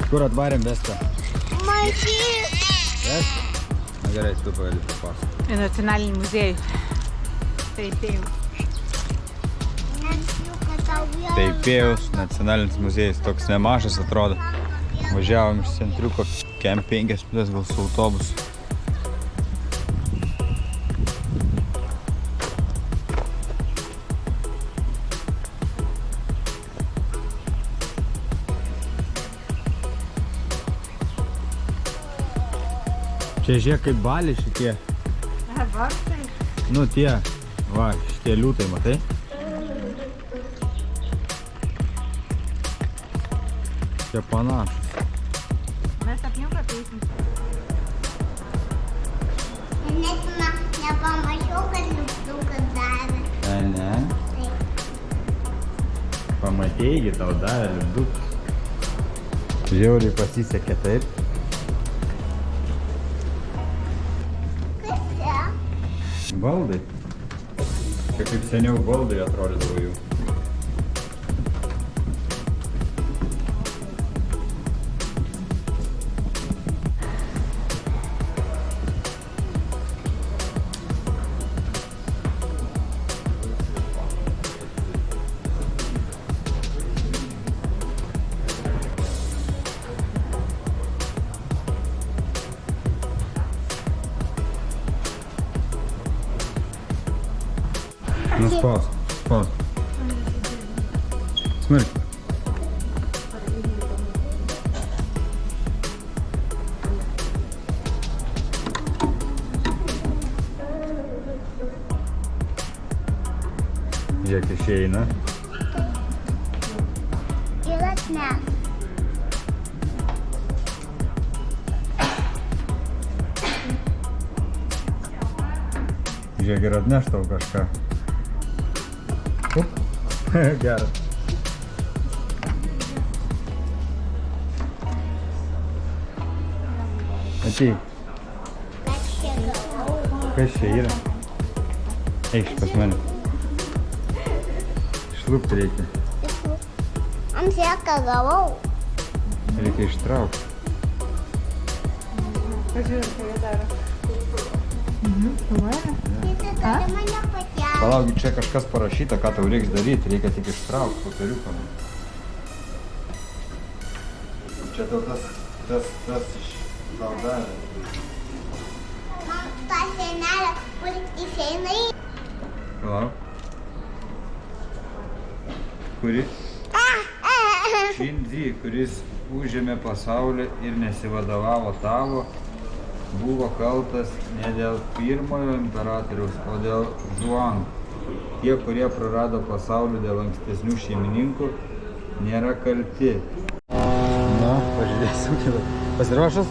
Kur atvarėm Vestą? Matyt. Vestą? Na gerai, tu pagali papasakoti. Į nacionalinį muziejų. Taipėjaus. Taipėjaus nacionalinis muziejus, toks nemažas atrodo. Važiavom iš centriuko kem 5 minutės gal su autobusu. Čia žiūrėk kaip bali šitie. Vartai. Nu tie, va, šitie liūtai, matai? Čia panašus. Mes aplink apeisim. Net nepamačiau, kad liūtukas davė. Ne. Pamatėjai, tau davė liūtukas. Žiauriai pasisekė taip. Baldai. Čia kaip seniau baldai atrodydavo jų. Ну спас. Смотри. Žiūrėk išeina. Ir atmes. Žiūrėk ir atneš tau kažką. Geras. Ateik. Kas čia yra? Eikš pas mane. Išlupt reikia. Ant sėką gavau. Reikia ištraukti. Pažiūrėk, ką jie daro. Filmuoja? Tai gali mane pakelti. Palauk, čia kažkas parašyta, ką tau reiks daryti, reikia tik ištraukti popieriuką. Čia tau tas iš tau davė. Man ta senelė, kur išeina į... Palauk. Kuris? Šindzy, kuris užėmė pasaulį ir nesivadovavo tavo, buvo kaltas ne dėl pirmojo imperatoriaus, o dėl Žuan. Tie, kurie prarado pasaulį dėl ankstesnių šeimininkų, nėra kalti. Na, pažiūrėsim kitą. Pasiruošęs?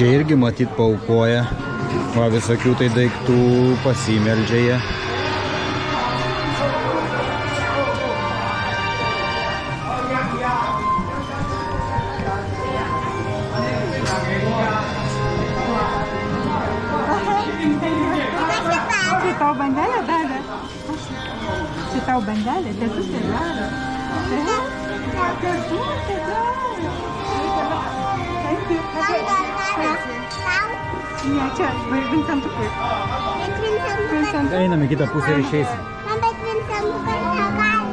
Čia irgi matyt paaukoja. Va, visokių tai daiktų pasimeldžia jie. Čia tau bandelė davė? Čia tau bandelė, tetutė davė? Tetutė davė. Taip, ne, čia, Vincentukui. Vincent. Einam į kitą pusę ir išeisim. Man bet Vincentukas negali.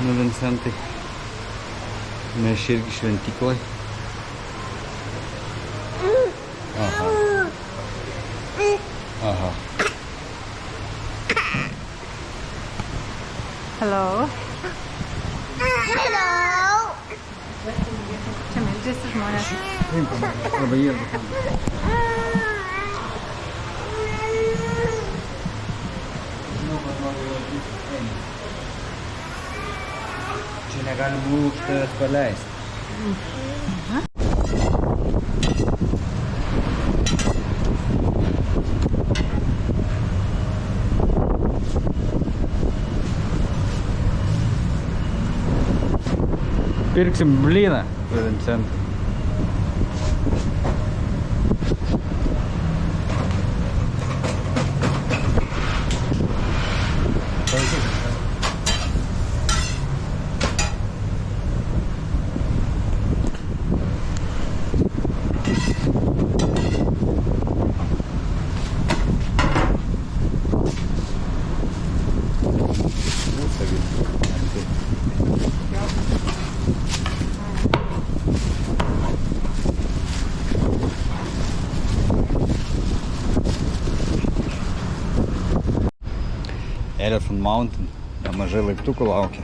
Nu, Vincentai, mes čia irgi šventykloj. Aha. Aha. Hello. Hello. Čia meldžiasi žmonės. Arba jie arba tam. Čia negalima už tavęs paleisti. Pirksim blyną, Vincentą. Elephant Mountain, nemažai laiptukų laukia.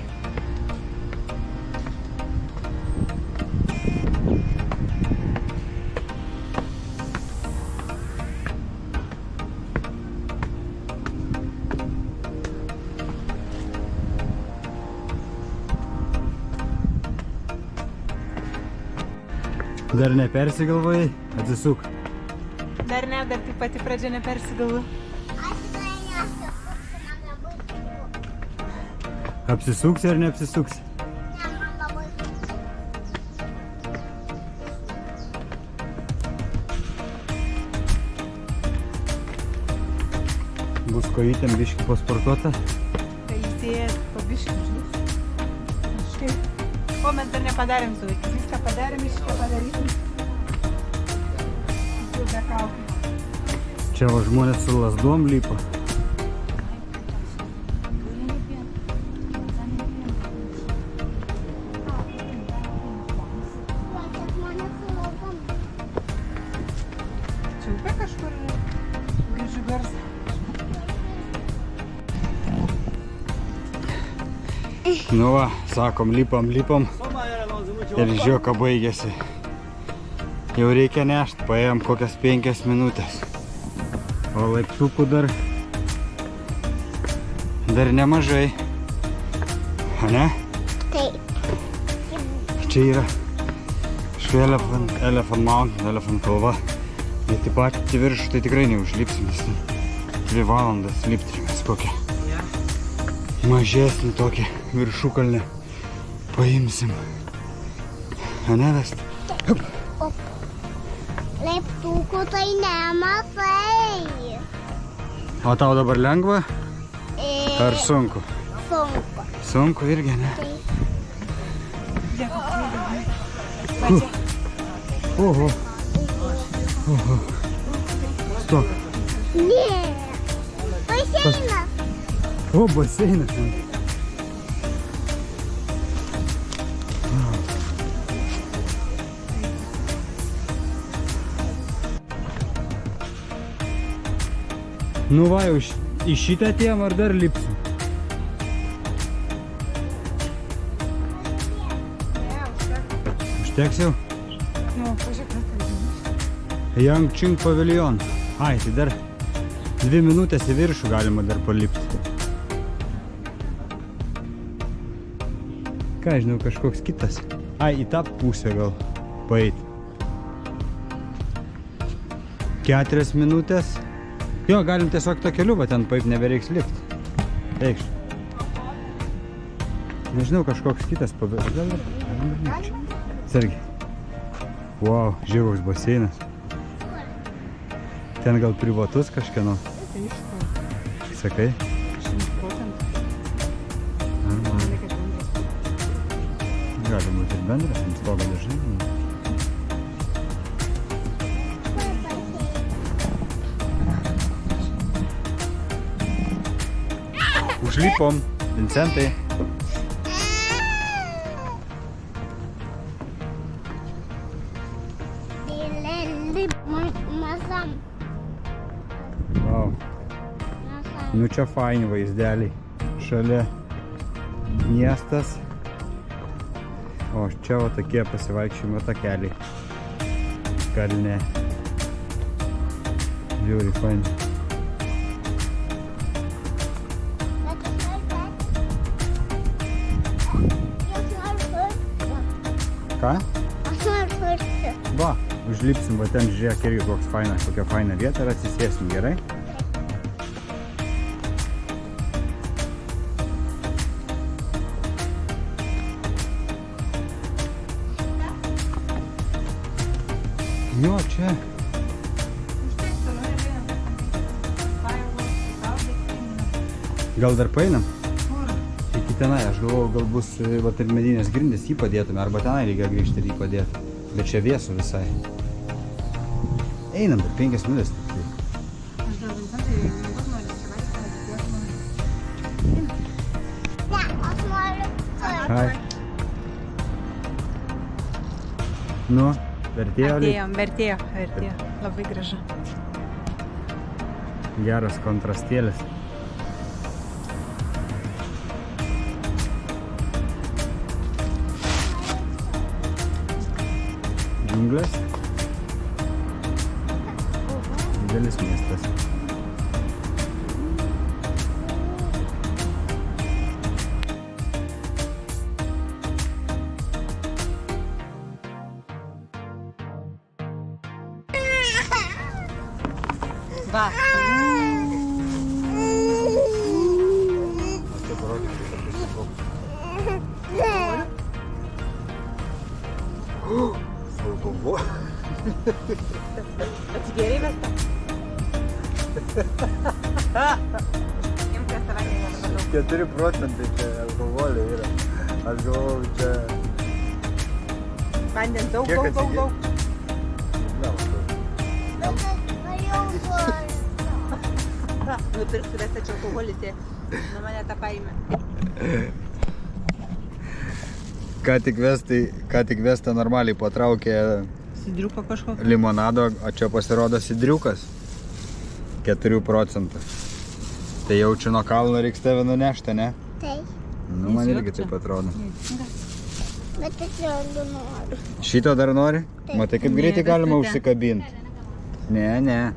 Dar nepersigalvojai? Atsisuk. Dar ne, dar tik pati pradžia nepersigalvo. Apsisuksi ar neapsisuksi? Bus kojytėm biškį pasportuota. Tai įsėjęs pabiškį žinus. Kažkaip. O mes dar nepadarėm su vaikais. Viską padarėm, išką padarysim. Jau be kaukių. Čia va žmonės su lasdom lipa. Čia upė kažkur girdžiu garsą. Nu va, sakom, lipam ir žiūrėk, ką baigėsi. Jau reikia nešt, paėjom kokias 5 minutės. O laiptukų dar nemažai. A ne? Taip. Čia yra Elephant Mountain, Elephant kalva. Bet į patį viršų tai tikrai neužlipsim, nes 2 valandas liptrimės kokią. Mažesnį tokį viršukalnę paimsim. A ne, Vest? Laiptukų tai nemažai. O tau dabar lengva? Ar sunku? Sunku. Sunku irgi, ne? Oho. Oho. Stop. Ne. Baseinas. O, baseinas. Nu va, jau į šitą atėjom ar dar lipsim? Užteks jau? Nu, pažiūrėk, kas tai žinai. Yangching Pavilion. Ai, tai dar 2 minutės į viršų galima dar palipti. Ką, žinau, kažkoks kitas. Ai, į tą pusę gal paeiti. 4 minutės. Jo, galim tiesiog to keliu, bet ten paip nebereiks lipti. Eikš. Nežinau, kažkoks kitas pavilion. Sergi. Wow, žiūrėks baseinas. Ten gal privatus kažkieno. Tai iš ko? Sakai? 100%. Gali būti ir bendras, ant stogo dažnai. Užlipom, Vincentai. Masam. Wow. Nu čia faini vaizdeliai. Šalia miestas. O čia va tokie pasivaikščiojimo takeliai. Kalne. Žiūri, faini. Ką? Aš noriu pirkti. Va, užlipsim, va ten žiūrėk irgi kokia faina vieta ir atsisėsim, gerai? Jo, čia. Gal dar paeinam? Iki tenai, aš galvoju, gal bus vat, ir medinės grindys jį padėtume, arba tenai reikia grįžti ir jį padėti. Bet čia vėsų visai. Einam dar 5 minutės. Aš gal Vincentai, jeigu nori atsivaikščioti, Ne, aš noriu pirkti. Hai. Nu, vertėjo lyg. vertėjo. Labai gražu. Geras kontrastėlis. Džiunglės. Didelis miestas. Va. Atsigėrei viską? Imk restoranį dabar daug. 4% čia alkoholio yra. Aš galvoju, čia... Vandens daug. Bet aš norėjau pirkti. Nupirksiu vestą čia alkoholį, tai nuo mane tą paėmė. Ką tik Vesta normaliai patraukė Sidriuko kažkokio. limonado, o čia pasirodo sidriukas. 4%. Tai jau čia nuo kalno reiks tave nunešti, ne? Taip, Nu, man irgi taip atrodo. bet aš jau noriu. Šito dar nori? Taip. Matai, kaip Ne, greitai galima vestute. užsikabinti. Ne,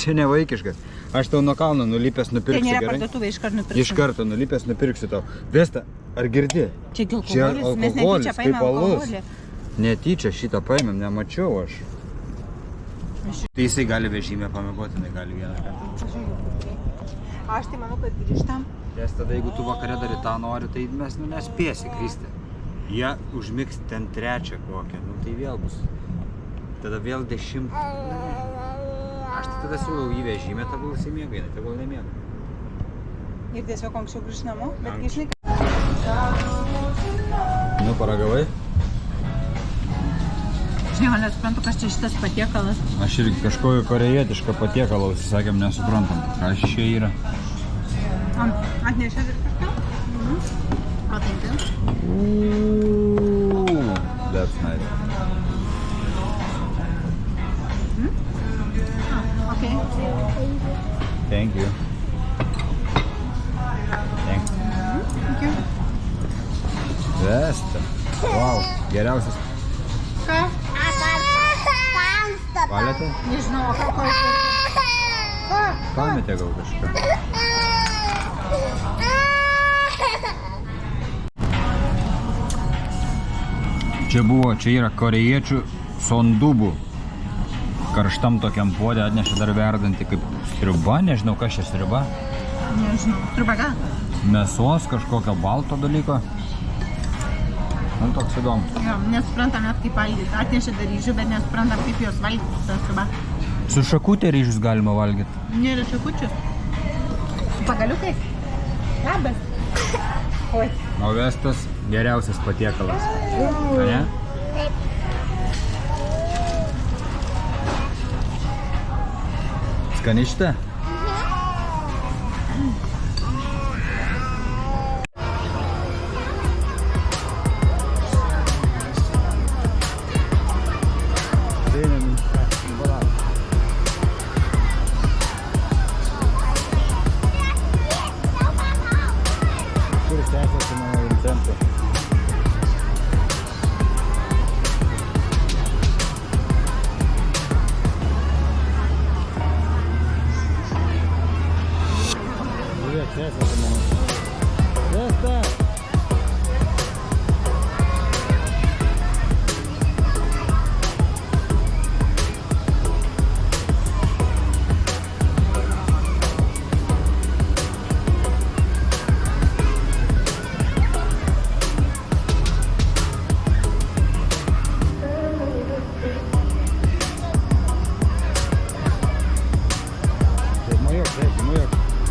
čia ne vaikiškas. Aš tau nuo kalno nulipęs Tai nupirksiu, nėra gerai? parduotuvė, iš karto nupirksiu. Iš karto nulipęs nupirksiu tau. Vesta, ar girdi? Čia Čia alkoholis, mes alkoholis, netyčia kaip paėmėm alus. alkoholį. Netyčia šitą paėmėm, nemačiau aš. Tai jisai gali vežimę pamiegoti, tai gali vieną kartą. Aš tai manau, kad grįžtam. Nes tada, jeigu tu vakare dar į tą nori, tai mes nespėsi kristi. Jie užmigs ten 3 kokią, tai vėl bus. Tada vėl 10. Aš tai tada siūlau jį vežimę, tegul jisai miega, tegul nemiega. Ir tiesiog anksčiau grįžt namo, bet kai žinai, Nu, paragavai? žinai, man nesuprantu, kas čia šitas patiekalas. Aš irgi kažkokį korejietišką patiekalą užsisakėm, nesuprantam, kas čia yra. Atnešė ir kažką? O, thank you. Ooh, that's nice. Okay. Thank you. Thanks. Thank you. Vesta. Wow, geriausias Ką? Tamsta. Palėtė? Nežinau, o ką? Ką? Pametė gal kažką. Čia yra korėjiečių sondubų. Karštam tokiam puodė atnešė dar verdantį kaip sriuba, nežinau kas čia sriuba. Nežinau. Sriuba ką? Mėsos, kažkokio balto dalyko. Man toks įdomus. Jo, nesuprantam net kaip valgyti. Atnešė dar ryžių, bet nesuprantam kaip juos valgyti su ta sriuba. Su šakutė ryžius galima valgyti. Nėra šakučių. Su pagaliukais. Labas. Oi. O vestas geriausias patiekalas. A ne? Skani šitą?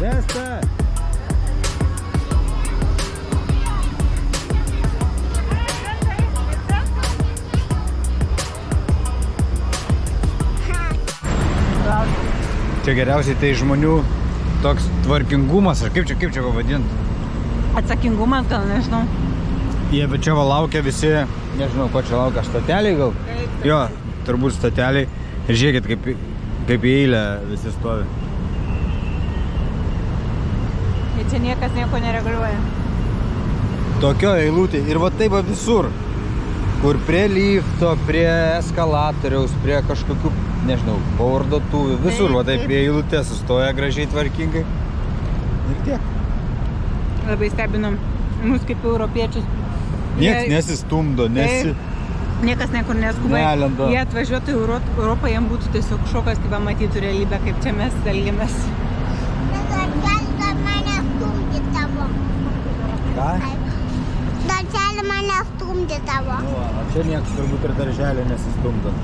Vesta! Čia geriausiai tai žmonių toks tvarkingumas, ar kaip čia pavadinti? Atsakingumas gal, nežinau. Jie bet čia va laukia visi, nežinau, ko čia laukia, stateliai gal? Jo, turbūt stateliai. Ir žiūrėkit, kaip į eilę visi stovi. Ir čia niekas nieko nereguliuoja. Tokio eilutė ir va taip va visur. Kur prie lifto, prie eskalatoriaus, prie kažkokių, nežinau, parduotuvių, visur va taip eilutė sustoja gražiai tvarkingai. Ir tiek. Labai stebinom mus kaip europiečius. Niekas nesistumdo, Niekas niekur neskuba. Nelenda. Jie atvažiuotų į Europą, jiems būtų tiesiog šokas, kai pamatytų realybę, kaip čia mes elgiamės. Ką? Darželį mane stumdė tavo. O čia niekas turbūt ir darželį nesistumdo.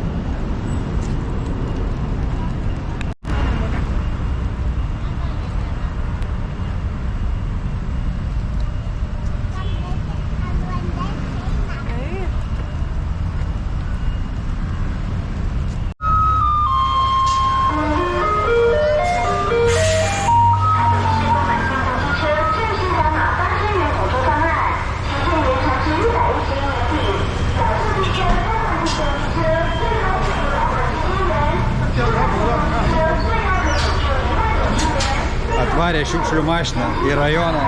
Atvarė šiukšlių mašiną į rajoną,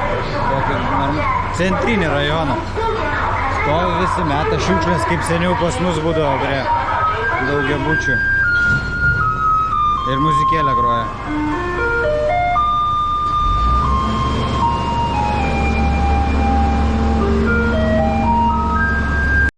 centrinį rajoną. Stovi visi meta šiukšlės, kaip seniau pas mus būdavo prie daugiabučių. Ir muzikėlę groja.